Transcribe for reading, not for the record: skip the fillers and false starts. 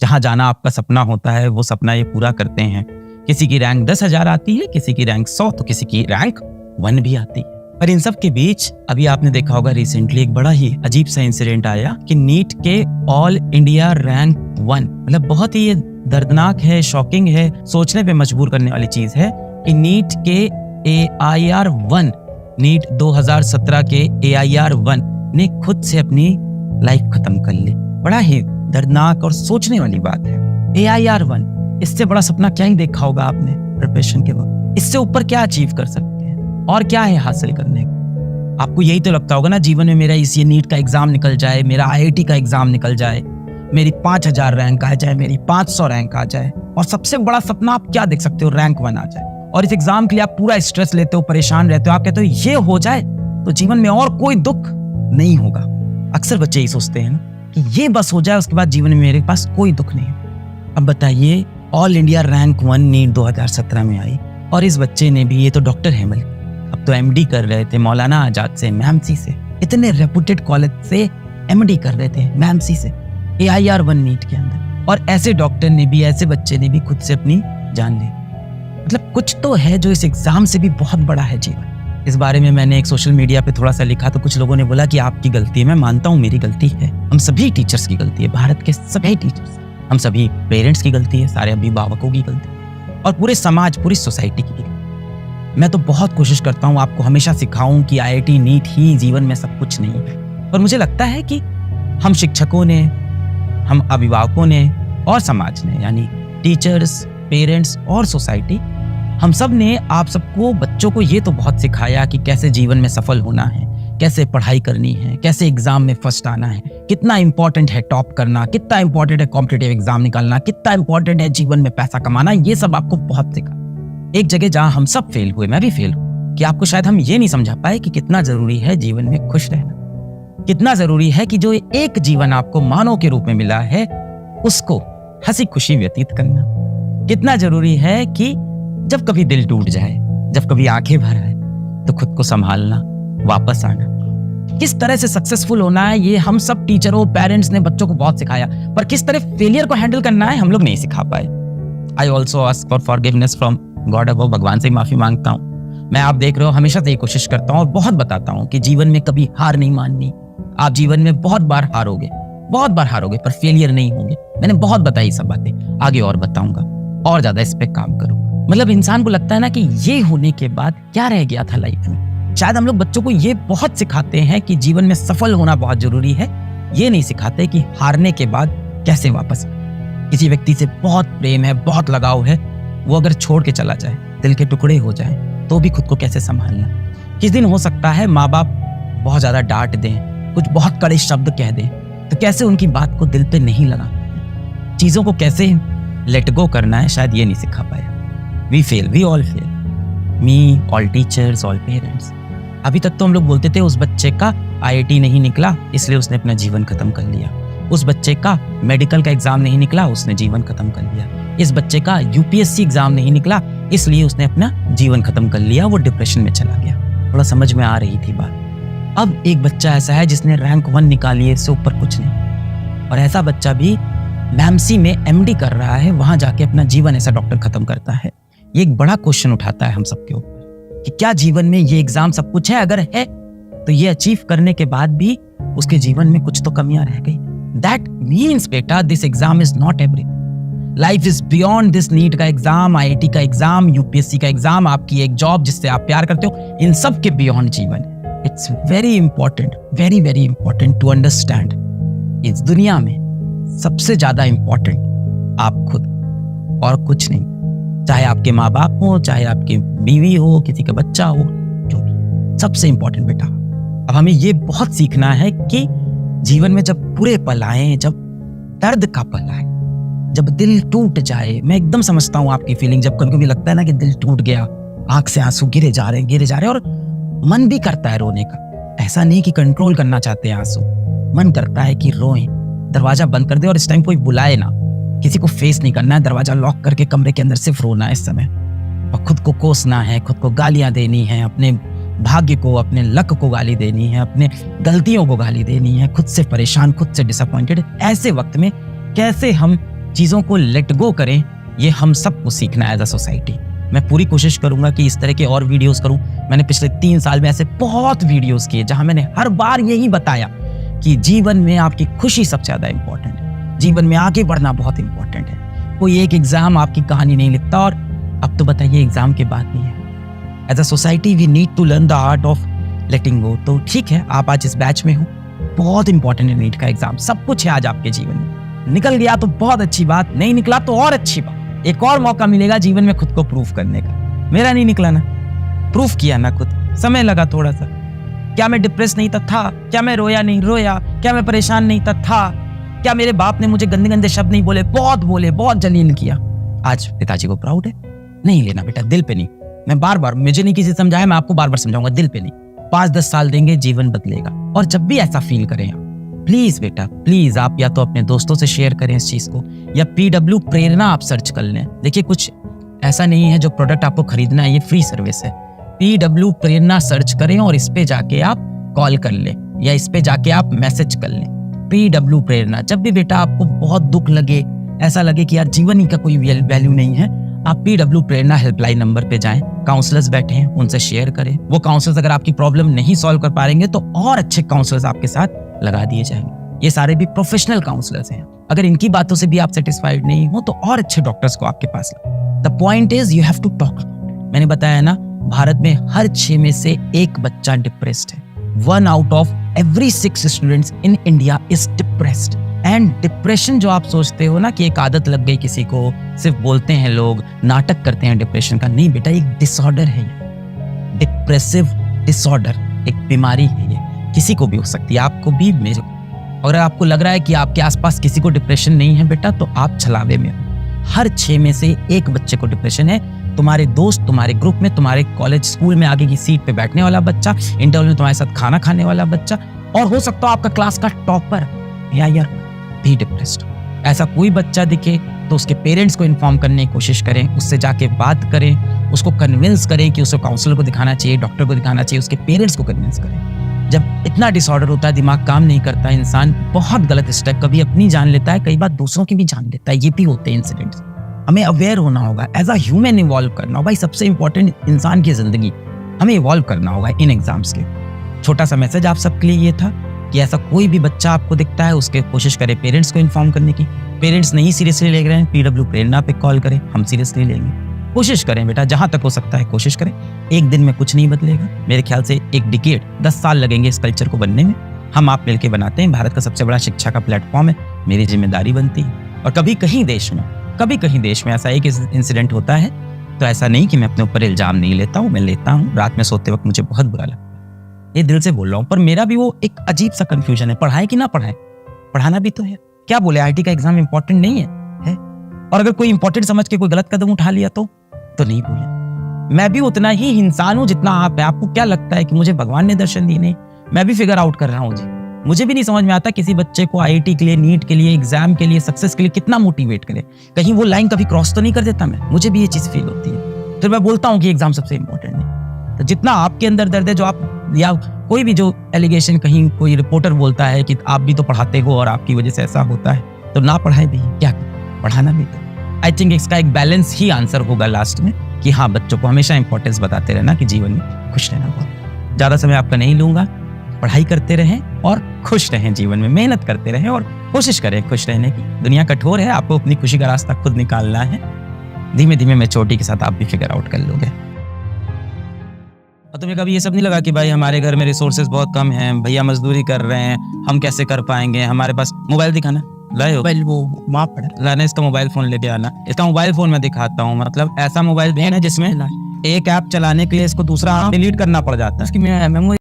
जहाँ जाना आपका सपना होता है वो सपना ये पूरा करते हैं। किसी की रैंक 10,000 आती है, किसी की रैंक 100, तो किसी की रैंक 1 भी आती है। पर इन सब के बीच अभी आपने देखा होगा रिसेंटली एक बड़ा ही अजीब सा इंसिडेंट आया कि नीट के ऑल इंडिया रैंक 1, मतलब बहुत ही दर्दनाक है, शॉकिंग है, सोचने पे मजबूर करने वाली चीज है कि नीट के AIR 1, नीट 2017 के AIR 1 ने खुद से अपनी लाइफ खत्म कर ली। बड़ा ही दर्दनाक और सोचने वाली बात है। AIR 1, इससे बड़ा सपना क्या ही देखा होगा आपने प्रिपरेशन के वक्त। इससे ऊपर क्या अचीव कर सकते हैं और क्या है हासिल करने को? आपको यही तो लगता होगा ना जीवन में, मेरा इस नीट का एग्जाम निकल जाए, मेरा IIT का एग्जाम निकल जाए, मेरी 5000 रैंक आ जाए, मेरी 500 रैंक आ जाए। और सबसे बड़ा सपना आप क्या देख सकते हो? रैंक 1 आ जाए। और इस एग्जाम के लिए आप पूरा स्ट्रेस लेते हो, परेशान रहते हो, आप कहते हो ये हो जाए तो जीवन में और कोई दुख नहीं होगा। अक्सर बच्चे ही सोचते हैं ना कि ये बस हो जाए, उसके बाद जीवन में मेरे पास कोई दुख नहीं है। अब बताइए, ऑल इंडिया रैंक 1 नीट 2017 में आई और इस बच्चे ने भी, ये तो डॉक्टर है बल्कि, अब तो MD कर रहे थे मौलाना आजाद से, मैमसी से, इतने रेपुटेड कॉलेज से MD कर रहे थे मैमसी से, AIR 1 नीट के अंदर। और ऐसे डॉक्टर ने भी, ऐसे बच्चे ने भी खुद से अपनी जान ली। मतलब कुछ तो है जो इस एग्जाम से भी बहुत बड़ा है जीवन। इस बारे में मैंने एक सोशल मीडिया पे थोड़ा सा लिखा तो कुछ लोगों ने बोला कि आपकी गलती है। मैं मानता हूँ मेरी गलती है, हम सभी टीचर्स की गलती है, भारत के सभी टीचर्स, हम सभी पेरेंट्स की गलती है, सारे अभिभावकों की गलती है और पूरे समाज, पूरी सोसाइटी की गलती। मैं तो बहुत कोशिश करता हूँ आपको हमेशा सिखाऊं कि IIT नीट ही जीवन में सब कुछ नहीं है। पर मुझे लगता है कि हम शिक्षकों ने, हम अभिभावकों ने और समाज ने, यानी टीचर्स, पेरेंट्स और सोसाइटी, हम सब ने आप सबको, बच्चों को ये तो बहुत सिखाया कि कैसे जीवन में सफल होना है, कैसे पढ़ाई करनी है, कैसे एग्जाम में फर्स्ट आना है, कितना इंपॉर्टेंट है टॉप करना, कितना इंपॉर्टेंट है कॉम्पिटिटिव एग्जाम निकालना, कितना इंपॉर्टेंट है जीवन में पैसा कमाना। ये सब आपको बहुत सिखा। एक जगह जहां हम सब फेल हुए, मैं भी फेल हूं, कि आपको शायद हम ये नहीं समझा पाए कि कितना जरूरी है जीवन में खुश रहना, कितना जरूरी है कि जो एक जीवन आपको मानव के रूप में मिला है उसको हंसी खुशी व्यतीत करना, कितना जरूरी है कि जब कभी दिल टूट जाए, जब कभी आंखें भर आए, तो खुद को संभालना, वापस आना, किस तरह से सक्सेसफुल होना है। ये हम सब टीचरों, पेरेंट्स ने बच्चों को बहुत सिखाया, पर किस तरह फेलियर को हैंडल करना है हम लोग नहीं सिखा पाए। I also ask for forgiveness from God above, भगवान से माफी मांगता हूँ। मैं, आप देख रहे हो, हमेशा से ये कोशिश करता हूँ और बहुत बताता हूँ कि जीवन में कभी हार नहीं माननी। आप जीवन में बहुत बार हारोगे, बहुत बार हारोगे, पर फेलियर नहीं होंगे। मैंने बहुत बताई सब बातें, आगे और बताऊंगा और ज्यादा इस पे काम करूंगा। मतलब इंसान को लगता है ना कि ये होने के बाद क्या रह गया था लाइफ में। शायद हम लोग बच्चों को ये बहुत सिखाते हैं कि जीवन में सफल होना बहुत जरूरी है, ये नहीं सिखाते कि हारने के बाद कैसे वापस। किसी व्यक्ति से बहुत प्रेम है, बहुत लगाव है, वो अगर छोड़ के चला जाए, दिल के टुकड़े हो जाए, तो भी खुद को कैसे संभालना। किस दिन हो सकता है माँ बाप बहुत ज्यादा डांट दें, कुछ बहुत कड़े शब्द कह दें, तो कैसे उनकी बात को दिल पे नहीं लगा, चीजों को कैसे लेट गो करना है, शायद ये नहीं सिखा पाया। We fail, we all fail. Me, all teachers, all parents. अभी तक तो हम लोग बोलते थे उस बच्चे का IIT नहीं निकला इसलिए उसने अपना जीवन खत्म कर लिया, उस बच्चे का मेडिकल का एग्जाम नहीं निकला उसने जीवन खत्म कर लिया, इस बच्चे का UPSC एग्जाम नहीं निकला इसलिए उसने अपना जीवन खत्म कर लिया, वो डिप्रेशन में चला गया। थोड़ा समझ में आ रही थी बात। अब एक बच्चा ऐसा है जिसने रैंक 1 निकाली है, इससे ऊपर कुछ नहीं, और ऐसा बच्चा भी मैमसी में MD कर रहा है, वहां जाके अपना जीवन ऐसा डॉक्टर खत्म करता है। ये एक बड़ा क्वेश्चन उठाता है हम सबके ऊपर कि क्या जीवन में ये एग्जाम सब कुछ है? अगर है तो ये अचीव करने के बाद भी उसके जीवन में कुछ तो कमियां रह गई। दैट मीन्स बेटा, this exam is not everything. Life is beyond this NEET का एग्जाम, IIT का एग्जाम, UPSC का एग्जाम, आपकी एक जॉब जिससे आप प्यार करते हो, इन सब के बियॉन्ड जीवन है। It's very important, very very important to understand, इस दुनिया में सबसे ज्यादा इंपॉर्टेंट आप खुद और कुछ नहीं। चाहे आपके माँ बाप हो, चाहे आपकी बीवी हो, किसी का बच्चा हो, जो भी, सबसे इंपॉर्टेंट बेटा। अब हमें ये बहुत सीखना है कि जीवन में जब बुरे पल आए, जब दर्द का पल आए, जब दिल टूट जाए, मैं एकदम समझता हूँ आपकी फीलिंग, जब कभी कभी लगता है ना कि दिल टूट गया, आंख से आंसू गिरे जा रहे और मन भी करता है रोने का। ऐसा नहीं कि कंट्रोल करना चाहते हैं आंसू, मन करता है कि रोएं, दरवाजा बंद कर दे और इस टाइम कोई बुलाए ना, किसी को फेस नहीं करना है, दरवाजा लॉक करके कमरे के अंदर सिर्फ रोना है इस समय, और खुद को कोसना है, खुद को गालियां देनी है, अपने भाग्य को, अपने लक को गाली देनी है, अपने गलतियों को गाली देनी है, खुद से परेशान, खुद से डिसअपॉइंटेड। ऐसे वक्त में कैसे हम चीज़ों को लेट गो करें, ये हम सबको सीखना है एज अ सोसाइटी। मैं पूरी कोशिश करूंगा कि इस तरह के और वीडियोस करूं। मैंने पिछले 3 साल में ऐसे बहुत वीडियोस किए जहां मैंने हर बार यही बताया कि जीवन में आपकी खुशी सबसे ज़्यादा इंपॉर्टेंट है, जीवन में आगे बढ़ना बहुत इंपॉर्टेंट है। कोई एक एग्जाम आपकी कहानी नहीं लिखता, और अब तो बताइए एग्जाम के बाद नहीं है। As a society we need to learn the art of letting go. तो ठीक है, आप आज इस बैच में हो, बहुत इंपॉर्टेंट है नीट का एग्जाम, सब कुछ है आज आपके जीवन में। निकल गया तो बहुत अच्छी बात, नहीं निकला तो और अच्छी बात। एक और मौका मिलेगा जीवन में खुद को प्रूफ करने का। मेरा नहीं निकला ना, प्रूफ किया ना खुद, समय लगा थोड़ा सा। क्या मैं डिप्रेस नहीं था? क्या मैं रोया नहीं? रोया। क्या मैं परेशान नहीं था? क्या मेरे बाप ने मुझे गंदे गंदे शब्द नहीं बोले? बहुत जलील किया। आज पिताजी को प्राउड है। नहीं लेना बेटा, दिल पे नहीं। मैं बार बार, मुझे नहीं किसी समझाया, मैं आपको बार बार समझाऊंगा, दिल पे नहीं। 5-10 साल देंगे, जीवन बदलेगा। और जब भी ऐसा फील करें आप, प्लीज बेटा प्लीज, आप या तो अपने दोस्तों से शेयर करें इस चीज को, या PW प्रेरणा आप सर्च कर लें। देखिए, कुछ ऐसा नहीं है जो प्रोडक्ट आपको खरीदना है, ये फ्री सर्विस है। PW प्रेरणा सर्च करें और इस पे जाके आप कॉल कर लें, या इस पे जाके आप मैसेज कर लें, PW प्रेरणा। जब भी बेटा आपको बहुत दुख लगे, ऐसा लगे कि यार जीवन ही का कोई वैल्यू नहीं है, आप PW प्रेरणा हेल्पलाइन नंबर पे जाएं। काउंसलर्स बैठे हैं, उनसे शेयर करें। वो काउंसलर्स अगर आपकी प्रॉब्लम नहीं सॉल्व कर पाएंगे तो और अच्छे काउंसलर्स आपके साथ लगा दिए जाएंगे। ये सारे भी प्रोफेशनल काउंसलर्स हैं। अगर इनकी बातों से भी आप सेटिस्फाइड नहीं हो तो और अच्छे डॉक्टर्स को आपके पास लाओ। The point is you have to talk. मैंने बताया ना, भारत में हर 6 में से 1 बच्चा डिप्रेस्ड है। 1 out of every 6 students in India is depressed. And depression जो आप सोचते हो ना कि एक आदत लग गई किसी को, सिर्फ बोलते हैं लोग, नाटक करते हैं डिप्रेशन का, नहीं बेटा, एक डिसऑर्डर है ये। डिप्रेसिव डिसऑर्डर एक बीमारी है, ये किसी को भी हो सकती है, आपको भी, मेरे को। अगर आपको लग रहा है कि आपके आसपास किसी को डिप्रेशन नहीं है बेटा, तो आप छलावे में हो। हर 6 में से 1 बच्चे को डिप्रेशन है। तुम्हारे दोस्त, तुम्हारे ग्रुप में, तुम्हारे कॉलेज स्कूल में आगे की सीट पे बैठने वाला बच्चा, इंटरवल में तुम्हारे साथ खाना खाने वाला बच्चा, और हो सकता है आपका क्लास का टॉपर या यार भी डिप्रेस्ड। ऐसा कोई बच्चा दिखे तो उसके पेरेंट्स को इन्फॉर्म करने की कोशिश करें, उससे जाके बात करें, उसको कन्विंस करें कि उसको काउंसलर को दिखाना चाहिए, डॉक्टर को दिखाना चाहिए, उसके पेरेंट्स को कन्विंस करें। जब इतना डिसऑर्डर होता है, दिमाग काम नहीं करता, इंसान बहुत गलत स्टेप, कभी अपनी जान लेता है, कई बार दूसरों की भी जान लेता है। ये भी होते हैं इंसिडेंट्स। हमें अवेयर होना होगा, एज अ ह्यूमन इवॉल्व करना होगा। भाई सबसे इंपॉर्टेंट इंसान की जिंदगी, हमें इवॉल्व करना होगा इन एग्जाम्स के। छोटा सा मैसेज आप सबके लिए ये था कि ऐसा कोई भी बच्चा आपको दिखता है, उसके कोशिश करें पेरेंट्स को इन्फॉर्म करने की। पेरेंट्स नहीं सीरियसली ले रहे हैं, PW प्रेरणा पे कॉल करें, हम सीरियसली लेंगे। कोशिश करें बेटा, जहां तक हो सकता है कोशिश करें। एक दिन में कुछ नहीं बदलेगा, मेरे ख्याल से एक डिकेड, 10 साल लगेंगे इस कल्चर को बनने में। हम आप मिलकर बनाते हैं। भारत का सबसे बड़ा शिक्षा का प्लेटफॉर्म है, मेरी जिम्मेदारी बनती है। और कभी कहीं देश में ऐसा एक इंसिडेंट होता है तो ऐसा नहीं कि मैं अपने ऊपर इल्जाम नहीं लेता हूँ, मैं लेता हूँ। रात में सोते वक्त मुझे बहुत बुरा लगता है, ये दिल से बोल रहा हूँ। पर मेरा भी वो एक अजीब सा कंफ्यूजन है, पढ़ाए कि ना पढ़ाए, पढ़ाना भी तो है। क्या बोले, IIT का एग्जाम इंपॉर्टेंट नहीं है? और अगर कोई इंपॉर्टेंट समझ के कोई गलत कदम उठा लिया तो नहीं बोले। मैं भी उतना ही इंसान हूं जितना आप है। आपको क्या लगता है कि मुझे भगवान ने दर्शन दिए? नहीं, मैं भी फिगर आउट कर रहा हूं जी। मुझे भी नहीं समझ में आता किसी बच्चे को IIT के लिए, नीट के लिए, एग्जाम के लिए, सक्सेस के लिए कितना मोटिवेट करे। कहीं वो लाइन कभी क्रॉस तो नहीं कर देता मैं? मुझे भी ये चीज फील होती है। फिर मैं बोलता हूँ कि एग्जाम सबसे इंपॉर्टेंट है। तो जितना आपके अंदर दर्द है, जो आप, या कोई भी जो एलिगेशन कहीं कोई रिपोर्टर बोलता है कि आप भी तो पढ़ाते हो और आपकी वजह से ऐसा होता है, तो ना पढ़ाए भी, क्या पढ़ाना भी तो। आई थिंक इसका एक बैलेंस ही आंसर होगा लास्ट में कि हाँ, बच्चों को हमेशा इंपॉर्टेंस बताते रहना कि जीवन में खुश रहना। बहुत ज़्यादा समय आपका नहीं लूंगा। पढ़ाई करते रहें और खुश रहें, जीवन में मेहनत करते रहें और कोशिश करें खुश रहने की। दुनिया कठोर है, आपको अपनी खुशी का रास्ता खुद निकालना है। धीमे धीमे मैच्योरिटी के साथ आप भी फिगर आउट कर लोगे। और तुम्हें कभी ये सब नहीं लगा कि भाई हमारे घर में रिसोर्सेज बहुत कम हैं, भैया मजदूरी कर रहे हैं, हम कैसे कर पाएंगे, हमारे पास मोबाइल दिखाना लाए हो? वो माँ पड़ा लाना, इसका मोबाइल फोन लेके आना। इसका मोबाइल फोन मैं दिखाता हूँ, मतलब ऐसा मोबाइल है जिसमें एक ऐप चलाने के लिए इसको दूसरा डिलीट करना पड़ जाता है।